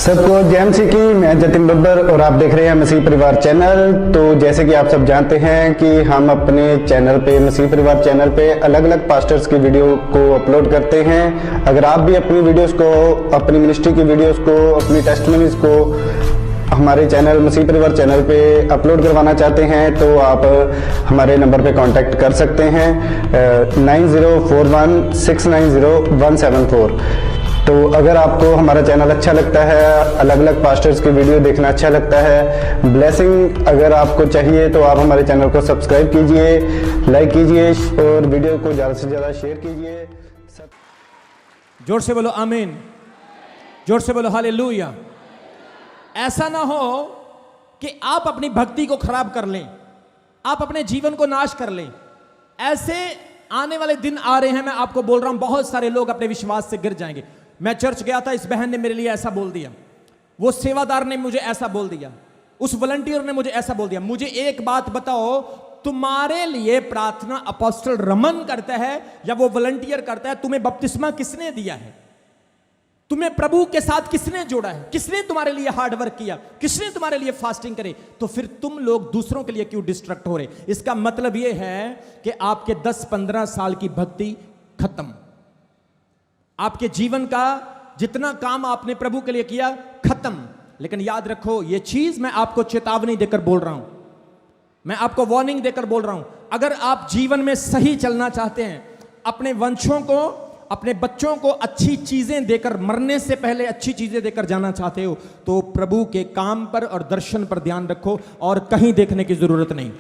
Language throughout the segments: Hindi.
सबको जय मसीह की। मैं जतिन बब्बर और आप देख रहे हैं मसीह परिवार चैनल। तो जैसे कि आप सब जानते हैं कि हम अपने चैनल पे, मसीह परिवार चैनल पे अलग अलग पास्टर्स की वीडियो को अपलोड करते हैं। अगर आप भी अपनी वीडियोस को, अपनी मिनिस्ट्री की वीडियोस को, अपनी टेस्टिमनीज को हमारे चैनल, मसीह परिवार चैनल पे अपलोड करवाना चाहते हैं तो आप हमारे नंबर पे कांटेक्ट कर सकते हैं 9041690174। तो अगर आपको हमारा चैनल अच्छा लगता है, अलग अलग पास्टर्स की वीडियो देखना अच्छा लगता है, ब्लेसिंग अगर आपको चाहिए तो आप हमारे चैनल को सब्सक्राइब कीजिए, लाइक कीजिए और वीडियो को ज़्यादा से ज़्यादा शेयर कीजिए। जोर से बोलो आमीन, जोर से बोलो हालेलुया। ऐसा ना हो कि आप अपनी भक्ति को खराब कर लें, आप अपने जीवन को नाश कर लें। ऐसे आने वाले दिन आ रहे हैं, मैं आपको बोल रहा हूं, बहुत सारे लोग अपने विश्वास से गिर जाएंगे। मैं चर्च गया था, इस बहन ने मेरे लिए ऐसा बोल दिया, वो सेवादार ने मुझे ऐसा बोल दिया, उस वॉलंटियर ने मुझे ऐसा बोल दिया। मुझे एक बात बताओ, तुम्हारे लिए प्रार्थना अपोस्टल रमन करता है या वो वॉलंटियर करता है? तुम्हें बपतिस्मा किसने दिया है? तुम्हें प्रभु के साथ किसने जोड़ा है? किसने तुम्हारे लिए हार्ड वर्क किया? किसने तुम्हारे लिए फास्टिंग करे? तो फिर तुम लोग दूसरों के लिए क्यों डिस्ट्रैक्ट हो रहे? इसका मतलब यह है कि आपके 10-15 साल की भक्ति खत्म, आपके जीवन का जितना काम आपने प्रभु के लिए किया खत्म। लेकिन याद रखो, यह चीज मैं आपको चेतावनी देकर बोल रहा हूं, मैं आपको वार्निंग देकर बोल रहा हूं। अगर आप जीवन में सही चलना चाहते हैं, अपने वंशों को, अपने बच्चों को अच्छी चीजें देकर, मरने से पहले अच्छी चीजें देकर जाना चाहते हो, तो प्रभु के काम पर और दर्शन पर ध्यान रखो और कहीं देखने की जरूरत नहीं।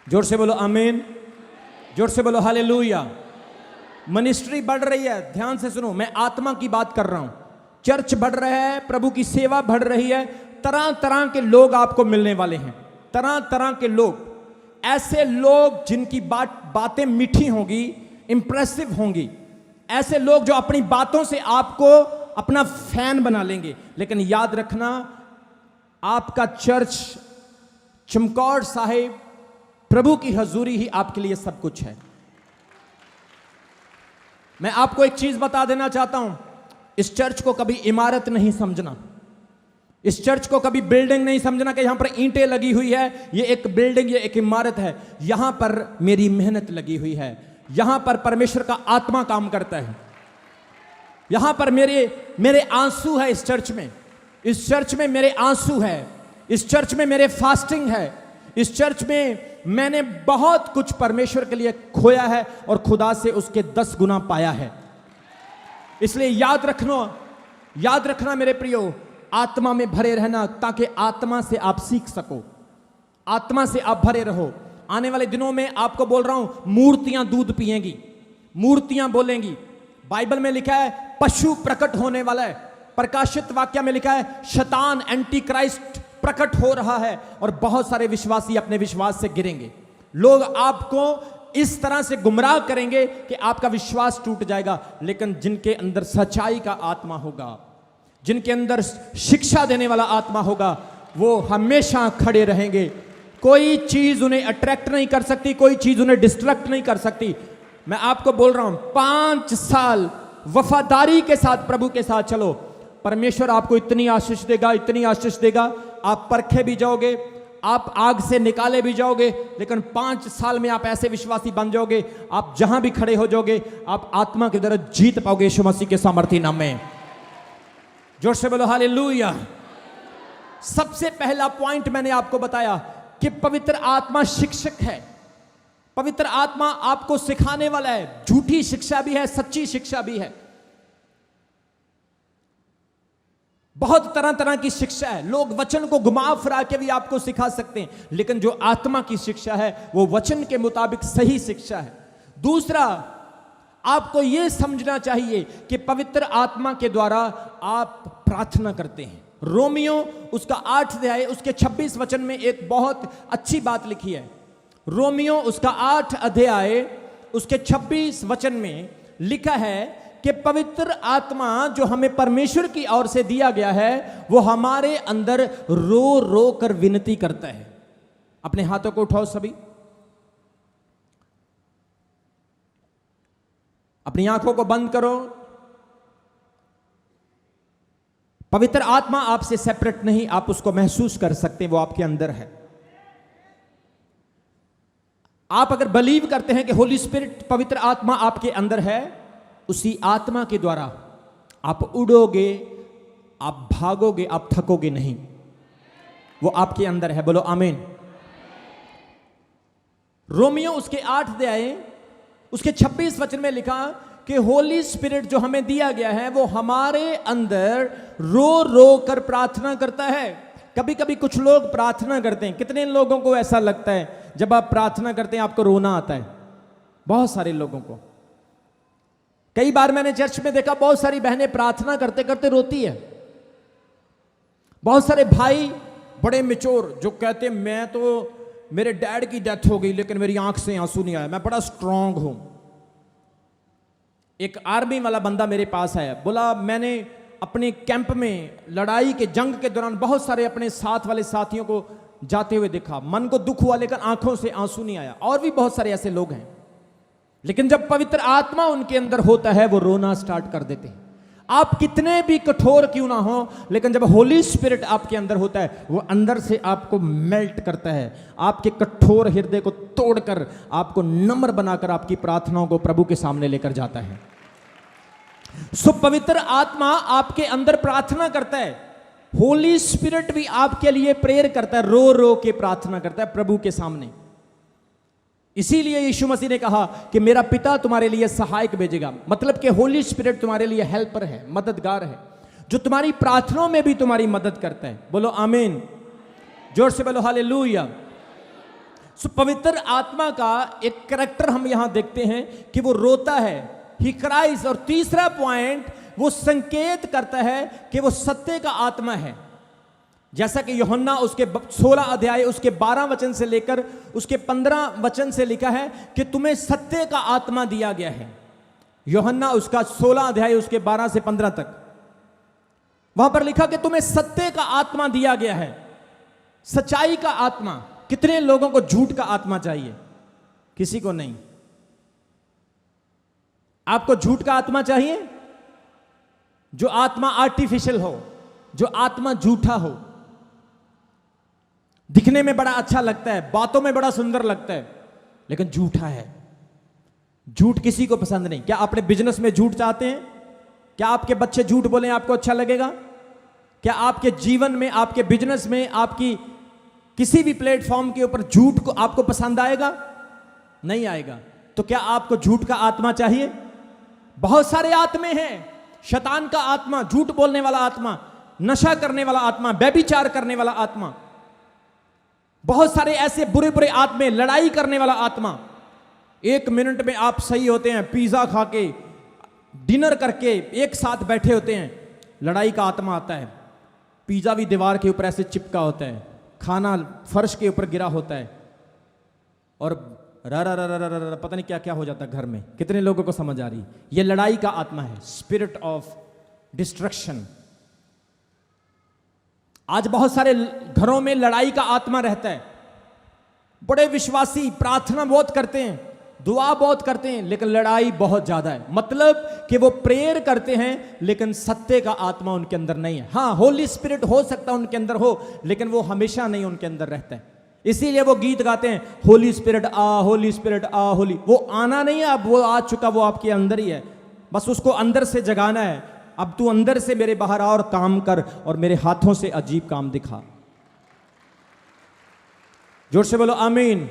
जोर से बोलो आमीन, जोर से बोलो हालेलुया। मिनिस्ट्री बढ़ रही है, ध्यान से सुनो, मैं आत्मा की बात कर रहा हूं। चर्च बढ़ रहा है, प्रभु की सेवा बढ़ रही है, तरह तरह के लोग आपको मिलने वाले हैं, तरह तरह के लोग, ऐसे लोग जिनकी बातें मीठी होंगी, इंप्रेसिव होंगी, ऐसे लोग जो अपनी बातों से आपको अपना फैन बना लेंगे। लेकिन याद रखना, आपका चर्च, चमकौर साहिब, प्रभु की हजूरी ही आपके लिए सब कुछ है। मैं आपको एक चीज बता देना चाहता हूं, इस चर्च को कभी इमारत नहीं समझना, इस चर्च को कभी बिल्डिंग नहीं समझना कि यहां पर ईंटें लगी हुई है, ये एक बिल्डिंग, ये एक इमारत है। यहां पर मेरी मेहनत लगी हुई है, यहां पर परमेश्वर का आत्मा काम करता है, यहां पर मेरे आंसू है। इस चर्च में, इस चर्च में मेरे आंसू है, इस चर्च में मेरे फास्टिंग है, इस चर्च में मैंने बहुत कुछ परमेश्वर के लिए खोया है और खुदा से उसके 10 गुना पाया है। इसलिए याद रखना मेरे प्रियो, आत्मा में भरे रहना, ताकि आत्मा से आप सीख सको, आत्मा से आप भरे रहो। आने वाले दिनों में आपको बोल रहा हूं, मूर्तियां दूध पिएंगी, मूर्तियां बोलेंगी। बाइबल में लिखा है पशु प्रकट होने वाला है, प्रकाशित वाक्य में लिखा है शैतान, एंटी क्राइस्ट प्रकट हो रहा है और बहुत सारे विश्वासी अपने विश्वास से गिरेंगे। लोग आपको इस तरह से गुमराह करेंगे कि आपका विश्वास टूट जाएगा। लेकिन जिनके अंदर सच्चाई का आत्मा होगा, जिनके अंदर शिक्षा देने वाला आत्मा होगा, वो हमेशा खड़े रहेंगे। कोई चीज उन्हें अट्रैक्ट नहीं कर सकती, कोई चीज उन्हें डिस्ट्रैक्ट नहीं कर सकती। मैं आपको बोल रहा हूं, 5 साल वफादारी के साथ प्रभु के साथ चलो, परमेश्वर आपको इतनी आशीष देगा, इतनी आशीष देगा, आप परखे भी जाओगे, आप आग से निकाले भी जाओगे। लेकिन 5 साल में आप ऐसे विश्वासी बन जाओगे, आप जहां भी खड़े हो जाओगे, आप आत्मा की तरह जीत पाओगे यीशु मसीह के सामर्थी नाम में। जोर से बोलो हालेलुया। सबसे पहला पॉइंट मैंने आपको बताया कि पवित्र आत्मा शिक्षक है, पवित्र आत्मा आपको सिखाने वाला है। झूठी शिक्षा भी है, सच्ची शिक्षा भी है, बहुत तरह तरह की शिक्षा है। लोग वचन को घुमा फिरा के भी आपको सिखा सकते हैं, लेकिन जो आत्मा की शिक्षा है वो वचन के मुताबिक सही शिक्षा है। दूसरा, आपको यह समझना चाहिए कि पवित्र आत्मा के द्वारा आप प्रार्थना करते हैं। रोमियो उसका 8 अध्याय उसके 26 वचन में एक बहुत अच्छी बात लिखी है। रोमियो उसका 8 अध्याय उसके 26 वचन में लिखा है कि पवित्र आत्मा जो हमें परमेश्वर की ओर से दिया गया है, वो हमारे अंदर रो रो कर विनती करता है। अपने हाथों को उठाओ सभी, अपनी आंखों को बंद करो। पवित्र आत्मा आपसे सेपरेट नहीं, आप उसको महसूस कर सकते हैं, वो आपके अंदर है। आप अगर बिलीव करते हैं कि होली स्पिरिट पवित्र आत्मा आपके अंदर है, उसी आत्मा के द्वारा आप उड़ोगे, आप भागोगे, आप थकोगे नहीं, वो आपके अंदर है। बोलो आमीन। रोमियो उसके 8 अध्याय उसके 26 वचन में लिखा कि होली स्पिरिट जो हमें दिया गया है वो हमारे अंदर रो रो कर प्रार्थना करता है। कभी कभी कुछ लोग प्रार्थना करते हैं, कितने लोगों को ऐसा लगता है जब आप प्रार्थना करते हैं आपको रोना आता है? बहुत सारे लोगों को। कई बार मैंने चर्च में देखा बहुत सारी बहनें प्रार्थना करते करते रोती है। बहुत सारे भाई बड़े मिचोर जो कहते हैं मैं तो, मेरे डैड की डेथ हो गई लेकिन मेरी आंख से आंसू नहीं आया, मैं बड़ा स्ट्रांग हूं। एक आर्मी वाला बंदा मेरे पास आया, बोला मैंने अपने कैंप में लड़ाई के जंग के दौरान बहुत सारे अपने साथ वाले साथियों को जाते हुए देखा, मन को दुख हुआ लेकिन आंखों से आंसू नहीं आया। और भी बहुत सारे ऐसे लोग हैं, लेकिन जब पवित्र आत्मा उनके अंदर होता है वो रोना स्टार्ट कर देते हैं। आप कितने भी कठोर क्यों ना हो, लेकिन जब होली स्पिरिट आपके अंदर होता है वो अंदर से आपको मेल्ट करता है, आपके कठोर हृदय को तोड़कर आपको नम्र बनाकर आपकी प्रार्थनाओं को प्रभु के सामने लेकर जाता है। सो पवित्र आत्मा आपके अंदर प्रार्थना करता है, होली स्पिरिट भी आपके लिए प्रेयर करता है, रो रो के प्रार्थना करता है प्रभु के सामने। इसीलिए यीशु मसीह ने कहा कि मेरा पिता तुम्हारे लिए सहायक भेजेगा, मतलब कि होली स्पिरिट तुम्हारे लिए हेल्पर है, मददगार है, जो तुम्हारी प्रार्थनाओं में भी तुम्हारी मदद करता है। बोलो आमीन, जोर से बोलो हालेलुया। सो पवित्र आत्मा का एक कैरेक्टर हम यहां देखते हैं कि वो रोता है, ही क्राइज। और तीसरा पॉइंट, वो संकेत करता है कि वो सत्य का आत्मा है। जैसा कि यूहन्ना उसके 16 अध्याय उसके 12 वचन से लेकर उसके 15 वचन से लिखा है कि तुम्हें सत्य का आत्मा दिया गया है। यूहन्ना उसका 16 अध्याय उसके 12 से 15 तक, वहां पर लिखा कि तुम्हें सत्य का आत्मा दिया गया है, सच्चाई का आत्मा। कितने लोगों को झूठ का आत्मा चाहिए? किसी को नहीं। आपको झूठ का आत्मा चाहिए? जो आत्मा आर्टिफिशियल हो, जो आत्मा झूठा हो, दिखने में बड़ा अच्छा लगता है, बातों में बड़ा सुंदर लगता है, लेकिन झूठा है। झूठ किसी को पसंद नहीं। क्या अपने बिजनेस में झूठ चाहते हैं? क्या आपके बच्चे झूठ बोलें आपको अच्छा लगेगा? क्या आपके जीवन में, आपके बिजनेस में, आपकी किसी भी प्लेटफॉर्म के ऊपर झूठ को आपको पसंद आएगा? नहीं आएगा। तो क्या आपको झूठ का आत्मा चाहिए? बहुत सारे आत्मे हैं। शैतान का आत्मा, झूठ बोलने वाला आत्मा, नशा करने वाला आत्मा, व्यभिचार करने वाला आत्मा, बहुत सारे ऐसे बुरे बुरे आत्मे, लड़ाई करने वाला आत्मा। 1 मिनट में आप सही होते हैं, पिज्जा खा के, डिनर करके एक साथ बैठे होते हैं, लड़ाई का आत्मा आता है। पिज्जा भी दीवार के ऊपर ऐसे चिपका होता है, खाना फर्श के ऊपर गिरा होता है, और पता नहीं क्या क्या हो जाता है घर में। कितने लोगों को समझ आ रही? ये लड़ाई का आत्मा है, स्पिरिट ऑफ डिस्ट्रक्शन। आज बहुत सारे घरों में लड़ाई का आत्मा रहता है। बड़े विश्वासी प्रार्थना बहुत करते हैं, दुआ बहुत करते हैं, लेकिन लड़ाई बहुत ज्यादा है। मतलब कि वो प्रेयर करते हैं लेकिन सत्य का आत्मा उनके अंदर नहीं है। हाँ, होली स्पिरिट हो सकता है उनके अंदर हो, लेकिन वो हमेशा नहीं उनके अंदर रहता है। इसीलिए वो गीत गाते हैं, होली स्पिरिट आ, होली स्पिरिट आ, होली। वो आना नहीं है, अब वो आ चुका, वो आपके अंदर ही है, बस उसको अंदर से जगाना है। अब तू अंदर से मेरे बाहर आ और काम कर, और मेरे हाथों से अजीब काम दिखा। जोर से बोलो आमीन,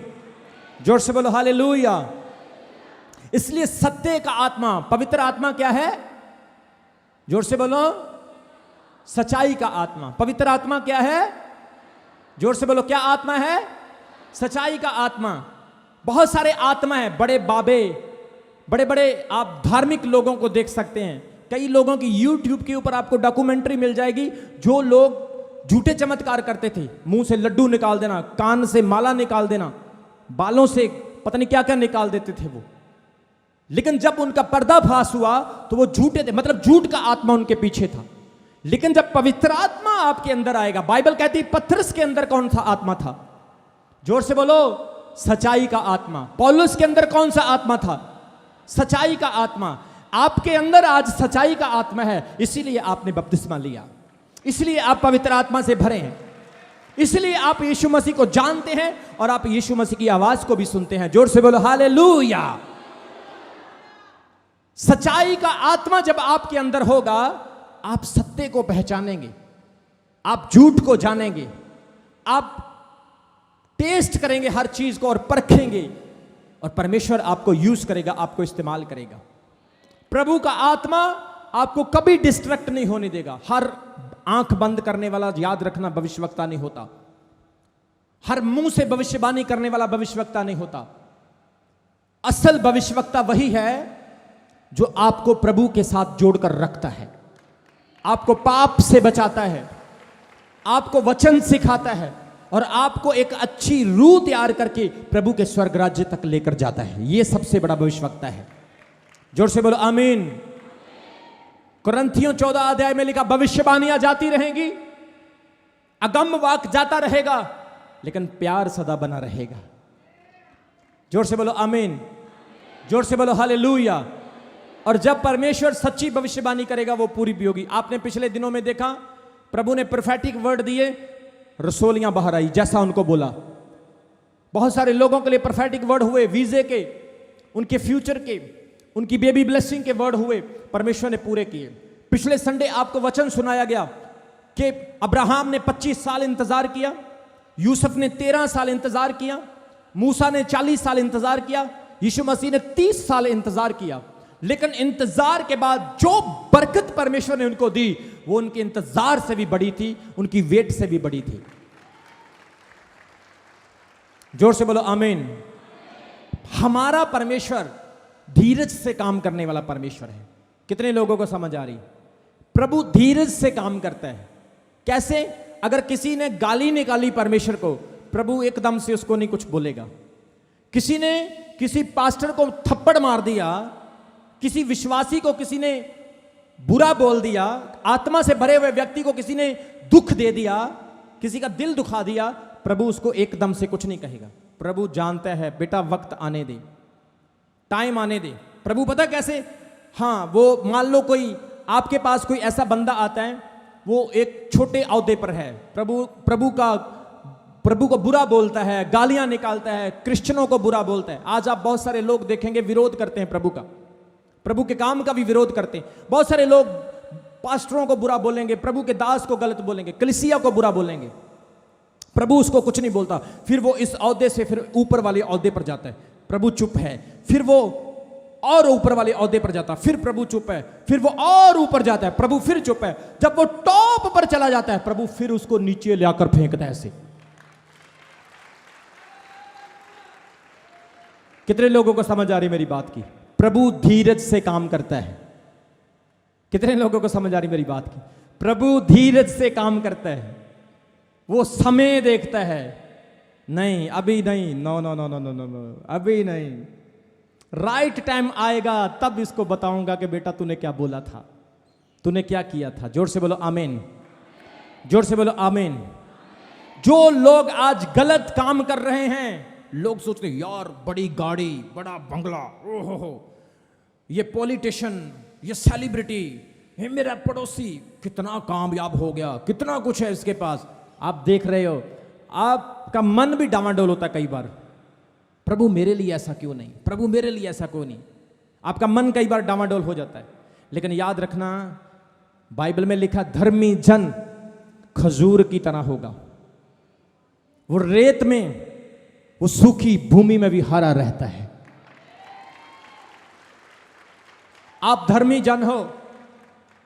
जोर से बोलो हालेलुया। इसलिए सत्य का आत्मा, पवित्र आत्मा क्या है? जोर से बोलो, सच्चाई का आत्मा। पवित्र आत्मा क्या है? जोर से बोलो, क्या आत्मा है? सच्चाई का आत्मा। बहुत सारे आत्मा है, बड़े बाबे, बड़े बड़े आप धार्मिक लोगों को देख सकते हैं। कई लोगों की YouTube के ऊपर आपको डॉक्यूमेंट्री मिल जाएगी, जो लोग झूठे चमत्कार करते थे। मुंह से लड्डू निकाल देना, कान से माला निकाल देना, बालों से पता नहीं क्या क्या निकाल देते थे वो। लेकिन जब उनका पर्दाफाश हुआ तो वो झूठे थे, मतलब झूठ का आत्मा उनके पीछे था। लेकिन जब पवित्र आत्मा आपके अंदर आएगा, बाइबल कहती है पतरस के अंदर कौन सा आत्मा था? जोर से बोलो, सच्चाई का आत्मा। पौलुस के अंदर कौन सा आत्मा था? सच्चाई का आत्मा। आपके अंदर आज सच्चाई का आत्मा है, इसीलिए आपने बपतिस्मा लिया। इसलिए आप पवित्र आत्मा से भरे हैं, इसलिए आप यीशु मसीह को जानते हैं और आप यीशु मसीह की आवाज को भी सुनते हैं। जोर से बोलो हालेलुया। सच्चाई का आत्मा जब आपके अंदर होगा, आप सत्य को पहचानेंगे, आप झूठ को जानेंगे, आप टेस्ट करेंगे हर चीज को और परखेंगे, और परमेश्वर आपको यूज करेगा, आपको इस्तेमाल करेगा। प्रभु का आत्मा आपको कभी डिस्ट्रैक्ट नहीं होने देगा। हर आंख बंद करने वाला, याद रखना, भविष्यवक्ता नहीं होता। हर मुंह से भविष्यवाणी करने वाला भविष्यवक्ता नहीं होता। असल भविष्यवक्ता वही है जो आपको प्रभु के साथ जोड़कर रखता है, आपको पाप से बचाता है, आपको वचन सिखाता है और आपको एक अच्छी रूह तैयार करके प्रभु के स्वर्ग राज्य तक लेकर जाता है। यह सबसे बड़ा भविष्यवक्ता है। जोर से बोलो आमीन। कुरिन्थियों 14 अध्याय में लिखा, भविष्यवाणियां जाती रहेंगी, अगम वाक जाता रहेगा, लेकिन प्यार सदा बना रहेगा। जोर से बोलो आमीन, जोर से बोलो हालेलुया। और जब परमेश्वर सच्ची भविष्यवाणी करेगा वो पूरी भी होगी। आपने पिछले दिनों में देखा, प्रभु ने प्रोफेटिक वर्ड दिए, रसोलियां बाहर आई जैसा उनको बोला। बहुत सारे लोगों के लिए प्रोफेटिक वर्ड हुए, वीजे के, उनके फ्यूचर के, उनकी बेबी ब्लेसिंग के वर्ड हुए, परमेश्वर ने पूरे किए। पिछले संडे आपको वचन सुनाया गया कि अब्राहम ने 25 साल इंतजार किया, यूसुफ ने 13 साल इंतजार किया, मूसा ने 40 साल इंतजार किया, यीशु मसीह ने 30 साल इंतजार किया। लेकिन इंतजार के बाद जो बरकत परमेश्वर ने उनको दी, वो उनके इंतजार से भी बड़ी थी, उनकी वेट से भी बड़ी थी। जोर से बोलो आमीन। हमारा परमेश्वर धीरज से काम करने वाला परमेश्वर है। कितने लोगों को समझ आ रही? प्रभु धीरज से काम करता है। कैसे? अगर किसी ने गाली निकाली परमेश्वर को, प्रभु एकदम से उसको नहीं कुछ बोलेगा। किसी ने किसी पास्टर को थप्पड़ मार दिया, किसी विश्वासी को किसी ने बुरा बोल दिया, आत्मा से भरे हुए व्यक्ति को किसी ने दुख दे दिया, किसी का दिल दुखा दिया, प्रभु उसको एकदम से कुछ नहीं कहेगा। प्रभु जानता है, बेटा वक्त आने दे, टाइम आने दे। प्रभु पता कैसे? हाँ, वो मान लो कोई आपके पास कोई ऐसा बंदा आता है, वो एक छोटे औहदे पर है, प्रभु को बुरा बोलता है, गालियां निकालता है, क्रिश्चियनों को बुरा बोलता है। आज आप बहुत सारे लोग देखेंगे विरोध करते हैं प्रभु का, प्रभु के काम का भी विरोध करते हैं। बहुत सारे लोग पास्टरों को बुरा बोलेंगे, प्रभु के दास को गलत बोलेंगे, कलीसिया को बुरा बोलेंगे, प्रभु उसको कुछ नहीं बोलता। फिर वो इस औहदे से फिर ऊपर वाले औहदे पर जाता है, प्रभु चुप है। फिर वो और ऊपर वाले औहदे पर जाता है, फिर प्रभु चुप है। फिर वो और ऊपर जाता है, प्रभु फिर चुप है। जब वो टॉप पर चला जाता है, प्रभु फिर उसको नीचे लाकर फेंकता है ऐसे। कितने लोगों को समझ आ रही मेरी बात की? प्रभु धीरज से काम करता है। कितने लोगों को समझ आ रही मेरी बात की? प्रभु धीरज से काम करता है। वो समय देखता है, नहीं अभी नहीं, no no no no no no, अभी नहीं, राइट टाइम आएगा तब इसको बताऊंगा कि बेटा तूने क्या बोला था, तूने क्या किया था। जोर से बोलो आमीन, जोर से बोलो आमीन। जो लोग आज गलत काम कर रहे हैं, लोग सोचते हैं यार बड़ी गाड़ी, बड़ा बंगला, ओहो, ये पॉलिटिशियन, ये सेलिब्रिटी, ये मेरा पड़ोसी कितना कामयाब हो गया, कितना कुछ है इसके पास। आप देख रहे हो, आपका मन भी डामाडोल होता है कई बार, प्रभु मेरे लिए ऐसा क्यों नहीं, प्रभु मेरे लिए ऐसा क्यों नहीं। आपका मन कई बार डामाडोल हो जाता है। लेकिन याद रखना, बाइबल में लिखा, धर्मी जन खजूर की तरह होगा, वो रेत में, वो सूखी भूमि में भी हरा रहता है। आप धर्मी जन हो,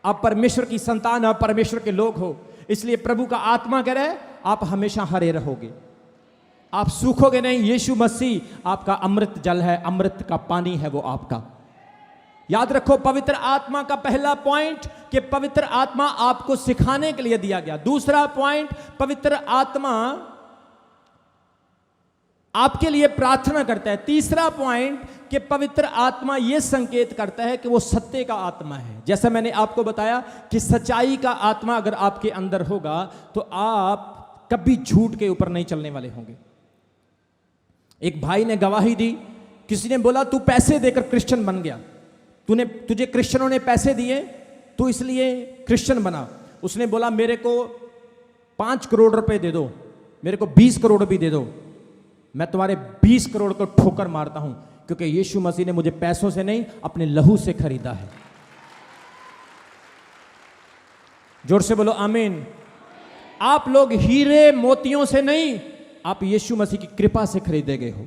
आप परमेश्वर की संतान हो, परमेश्वर के लोग हो, इसलिए प्रभु का आत्मा कह रहा है आप हमेशा हरे रहोगे, आप सूखोगे नहीं। यीशु मसीह आपका अमृत जल है, अमृत का पानी है वो आपका। याद रखो, पवित्र आत्मा का पहला पॉइंट कि पवित्र आत्मा आपको सिखाने के लिए दिया गया। दूसरा पॉइंट, पवित्र आत्मा आपके लिए प्रार्थना करता है। तीसरा पॉइंट कि पवित्र आत्मा यह संकेत करता है कि वो सत्य का आत्मा है। जैसा मैंने आपको बताया कि सच्चाई का आत्मा अगर आपके अंदर होगा तो आप कभी झूठ के ऊपर नहीं चलने वाले होंगे। एक भाई ने गवाही दी, किसी ने बोला तू पैसे देकर क्रिश्चियन बन गया, तुझे क्रिश्चियनों ने पैसे दिए, तू इसलिए क्रिश्चियन बना। उसने बोला मेरे को 5 करोड़ रुपए दे दो, मेरे को 20 करोड़ भी दे दो, मैं तुम्हारे 20 करोड़ को ठोकर मारता हूं, क्योंकि यीशु मसीह ने मुझे पैसों से नहीं अपने लहू से खरीदा है। जोर से बोलो आमीन। आप लोग हीरे मोतियों से नहीं, आप यीशु मसीह की कृपा से खरीदे गए हो।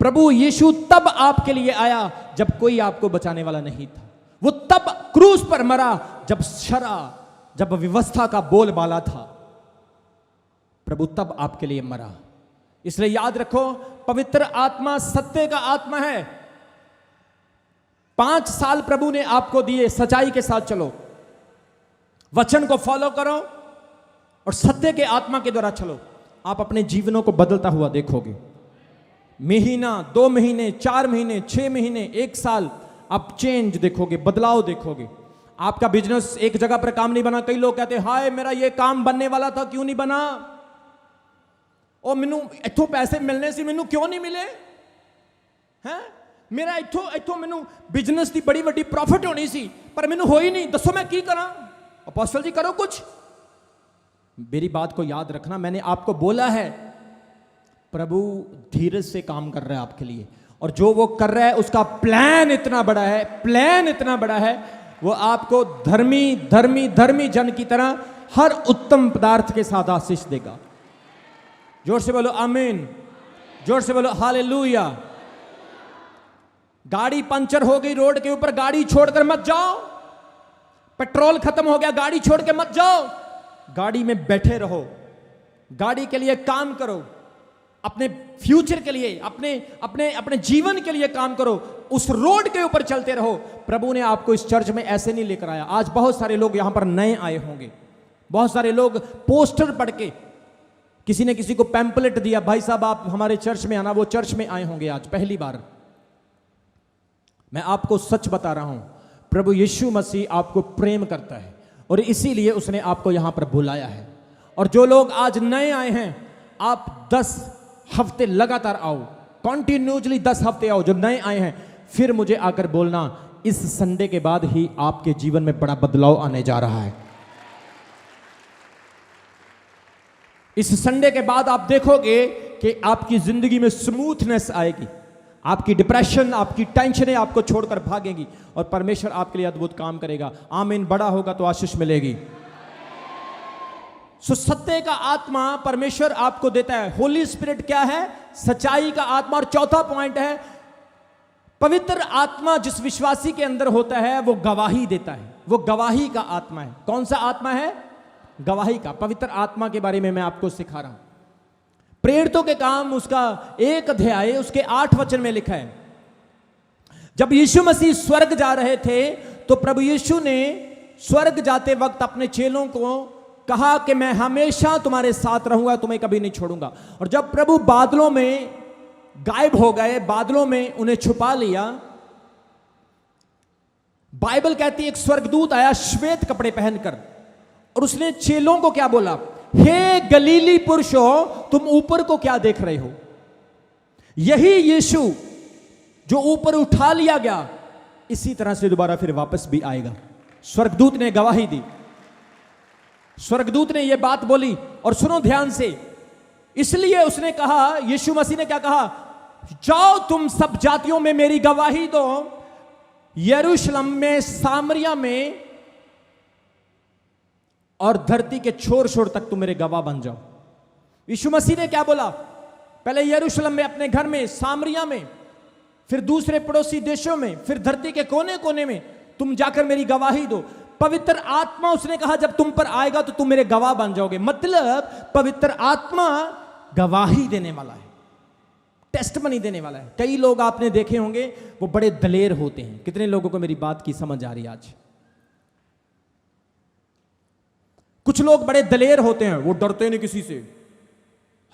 प्रभु यीशु तब आपके लिए आया जब कोई आपको बचाने वाला नहीं था। वो तब क्रूस पर मरा जब व्यवस्था का बोलबाला था। प्रभु तब आपके लिए मरा। इसलिए याद रखो, पवित्र आत्मा सत्य का आत्मा है। 5 साल प्रभु ने आपको दिए, सच्चाई के साथ चलो, वचन को फॉलो करो और सत्य के आत्मा के द्वारा चलो। आप अपने जीवनों को बदलता हुआ देखोगे। महीना, 2 महीने, 4 महीने, 6 महीने, 1 साल, आप चेंज देखोगे, बदलाव देखोगे। आपका बिजनेस एक जगह पर काम नहीं बना। कई लोग कहते हैं हाय मेरा ये काम बनने वाला था, क्यों नहीं बना, और मैनू इथों पैसे मिलने से मैनू क्यों नहीं मिले हैं, मेरा इथों मैनू बिजनेस की बड़ी वड्डी प्रॉफिट होनी सी पर मैनू हो ही नहीं, दसो मैं की करा। अपोस्टल जी करो कुछ। मेरी बात को याद रखना, मैंने आपको बोला है प्रभु धीरज से काम कर रहा है आपके लिए, और जो वो कर रहा है उसका प्लान इतना बड़ा है, प्लान इतना बड़ा है, वो आपको धर्मी धर्मी धर्मी जन की तरह हर उत्तम पदार्थ के साथ आशीष देगा। जोर से बोलो आमीन, जोर से बोलो हालेलुया। गाड़ी पंचर हो गई रोड के ऊपर, गाड़ी छोड़कर मत जाओ। पेट्रोल खत्म हो गया, गाड़ी छोड़ के मत जाओ। गाड़ी में बैठे रहो, गाड़ी के लिए काम करो, अपने फ्यूचर के लिए, अपने जीवन के लिए काम करो, उस रोड के ऊपर चलते रहो। प्रभु ने आपको इस चर्च में ऐसे नहीं लेकर आया। आज बहुत सारे लोग यहां पर नए आए होंगे, बहुत सारे लोग पोस्टर पढ़ के, किसी ने किसी को पैम्पलेट दिया, भाई साहब आप हमारे चर्च में आना, वो चर्च में आए होंगे आज पहली बार। मैं आपको सच बता रहा हूं, प्रभु यीशु मसीह आपको प्रेम करता है और इसीलिए उसने आपको यहां पर बुलाया है। और जो लोग आज नए आए हैं, आप 10 हफ्ते लगातार आओ, कॉन्टिन्यूसली 10 हफ्ते आओ। जो नए आए हैं फिर मुझे आकर बोलना, इस संडे के बाद ही आपके जीवन में बड़ा बदलाव आने जा रहा है। इस संडे के बाद आप देखोगे कि आपकी जिंदगी में स्मूथनेस आएगी, आपकी डिप्रेशन, आपकी टेंशनें आपको छोड़कर भागेंगी और परमेश्वर आपके लिए अद्भुत काम करेगा। आमीन। बड़ा होगा तो आशीष मिलेगी। सो सत्य का आत्मा परमेश्वर आपको देता है। होली स्पिरिट क्या है? सच्चाई का आत्मा। और चौथा पॉइंट है, पवित्र आत्मा जिस विश्वासी के अंदर होता है वो गवाही देता है। वो गवाही का आत्मा है। कौन सा आत्मा है? गवाही का। पवित्र आत्मा के बारे में मैं आपको सिखा रहा हूं। प्रेरितों के काम उसका 1 अध्याय उसके 8 वचन में लिखा है, जब यीशु मसीह स्वर्ग जा रहे थे तो प्रभु यीशु ने स्वर्ग जाते वक्त अपने चेलों को कहा कि मैं हमेशा तुम्हारे साथ रहूंगा, तुम्हें कभी नहीं छोड़ूंगा। और जब प्रभु बादलों में गायब हो गए, बादलों में उन्हें छुपा लिया, बाइबल कहती है एक स्वर्गदूत आया श्वेत कपड़े पहनकर और उसने चेलों को क्या बोला? हे गलीली पुरुषों, तुम ऊपर को क्या देख रहे हो? यही यीशु जो ऊपर उठा लिया गया, इसी तरह से दोबारा फिर वापस भी आएगा। स्वर्गदूत ने गवाही दी, स्वर्गदूत ने यह बात बोली। और सुनो ध्यान से, इसलिए उसने कहा, यीशु मसीह ने क्या कहा? जाओ तुम सब जातियों में मेरी गवाही दो, यरूशलेम में, सामरिया में और धरती के छोर छोर तक तुम मेरे गवाह बन जाओ। यीशु मसीह ने क्या बोला? पहले यरूशलेम में, अपने घर में, सामरिया में, फिर दूसरे पड़ोसी देशों में, फिर धरती के कोने कोने में तुम जाकर मेरी गवाही दो। पवित्र आत्मा उसने कहा जब तुम पर आएगा तो तुम मेरे गवाह बन जाओगे। मतलब पवित्र आत्मा गवाही देने वाला है, टेस्टमनी देने वाला है। कई लोग आपने देखे होंगे वो बड़े दलेर होते हैं। कितने लोगों को मेरी बात की समझ आ रही है आज? कुछ लोग बड़े दलेर होते हैं, वो डरते नहीं किसी से।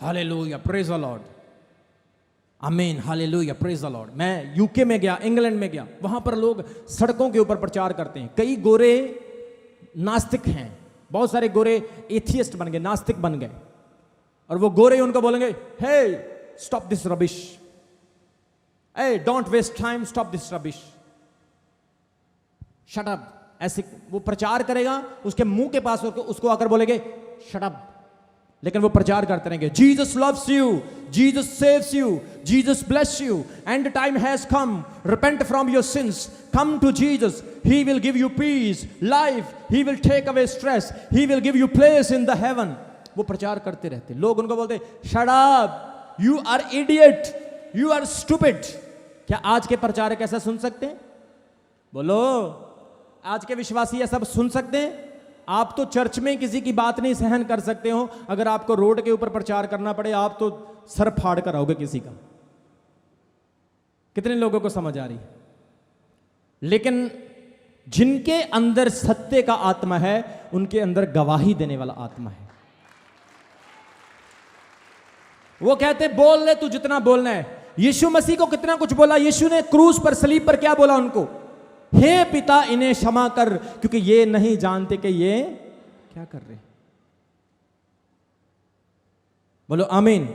हालेलुया, प्रेज द लॉर्ड, आमीन, हालेलुया, प्रेज द लॉर्ड। मैं यूके में गया, इंग्लैंड में गया, वहां पर लोग सड़कों के ऊपर प्रचार करते हैं। कई गोरे नास्तिक हैं, बहुत सारे गोरे एथियस्ट बन गए, नास्तिक बन गए। और वो गोरे उनको बोलेंगे, hey stop this rubbish, uh don't waste time, stop this rubbish, shut up, ऐसे वो प्रचार करेगा, उसके मुंह के पास होकर उसको आकर बोलेंगे शट अप, लेकिन वो प्रचार करते रहेंगे Jesus loves you, Jesus saves you, Jesus bless you, and time has come, repent from your sins, come to Jesus, he will give you peace, life, he will take away stress, he will give you place in the heaven. वो प्रचार करते रहते, लोग उनको बोलते shut up, you are idiot, you are stupid. क्या आज के प्रचारक ऐसा सुन सकते हैं? बोलो, आज के विश्वासी ये सब सुन सकते हैं? आप तो चर्च में किसी की बात नहीं सहन कर सकते हो, अगर आपको रोड के ऊपर प्रचार करना पड़े आप तो सर फाड़ कर आओगे किसी का। कितने लोगों को समझ आ रही है? लेकिन जिनके अंदर सत्य का आत्मा है उनके अंदर गवाही देने वाला आत्मा है। वो कहते बोल ले तू जितना बोलना है। यीशु मसीह को कितना कुछ बोला, यीशु ने क्रूस पर सलीब पर क्या बोला उनको? हे पिता इन्हें क्षमा कर क्योंकि ये नहीं जानते कि ये क्या कर रहे। बोलो आमीन,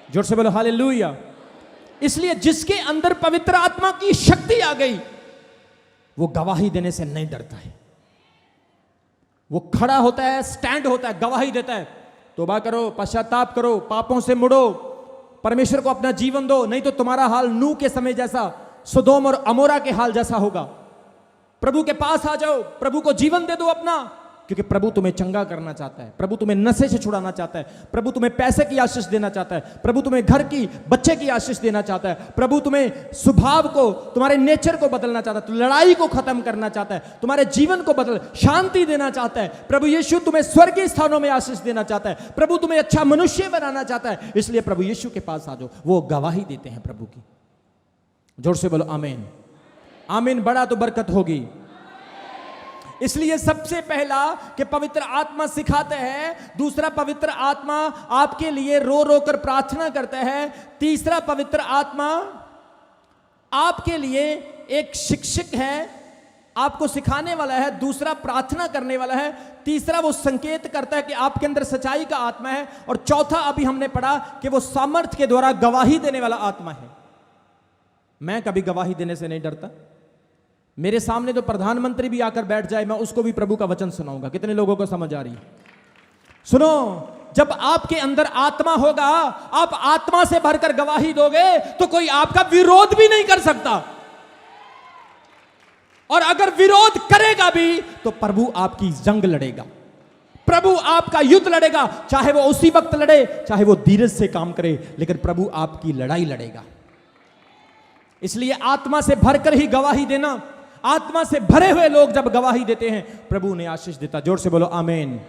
जोर से बोलो हालेलुया। इसलिए जिसके अंदर पवित्र आत्मा की शक्ति आ गई वो गवाही देने से नहीं डरता है। वो खड़ा होता है, स्टैंड होता है, गवाही देता है, तौबा करो, पश्चाताप करो, पापों से मुड़ो, परमेश्वर को अपना जीवन दो, नहीं तो तुम्हारा हाल नूह के समय जैसा, सदोम और अमोरा के हाल जैसा होगा। प्रभु के पास आ जाओ, प्रभु को जीवन दे दो अपना, क्योंकि प्रभु तुम्हें चंगा करना चाहता है, प्रभु तुम्हें नशे से छुड़ाना चाहता है, प्रभु तुम्हें पैसे की आशीष देना चाहता है, प्रभु तुम्हें घर की, बच्चे की आशीष देना चाहता है, प्रभु तुम्हें स्वभाव को, तुम्हारे नेचर को बदलना चाहता है, लड़ाई को खत्म करना चाहता है, तुम्हारे जीवन को बदल, शांति देना चाहता है। प्रभु यीशु तुम्हें स्वर्गीय स्थानों में आशीष देना चाहता है, प्रभु तुम्हें अच्छा मनुष्य बनाना चाहता है। इसलिए प्रभु यीशु के पास आ जाओ, वो गवाही देते हैं प्रभु की। जोर से बोलो आमीन। आमीन बड़ा तो बरकत होगी। इसलिए सबसे पहला कि पवित्र आत्मा सिखाते हैं, दूसरा पवित्र आत्मा आपके लिए रो रो कर प्रार्थना करता है, तीसरा पवित्र आत्मा आपके लिए एक शिक्षक है, आपको सिखाने वाला है, दूसरा प्रार्थना करने वाला है, तीसरा वो संकेत करता है कि आपके अंदर सच्चाई का आत्मा है, और चौथा अभी हमने पढ़ा कि वो सामर्थ्य के द्वारा गवाही देने वाला आत्मा है। मैं कभी गवाही देने से नहीं डरता। मेरे सामने तो प्रधानमंत्री भी आकर बैठ जाए, मैं उसको भी प्रभु का वचन सुनाऊंगा। कितने लोगों को समझ आ रही है? सुनो, जब आपके अंदर आत्मा होगा, आप आत्मा से भरकर गवाही दोगे तो कोई आपका विरोध भी नहीं कर सकता, और अगर विरोध करेगा भी तो प्रभु आपकी जंग लड़ेगा, प्रभु आपका युद्ध लड़ेगा। चाहे वो उसी वक्त लड़े, चाहे वो धीरज से काम करे, लेकिन प्रभु आपकी लड़ाई लड़ेगा। इसलिए आत्मा से भरकर ही गवाही देना। आत्मा से भरे हुए लोग जब गवाही देते हैं प्रभु उन्हें आशीष देता। जोर से बोलो आमीन।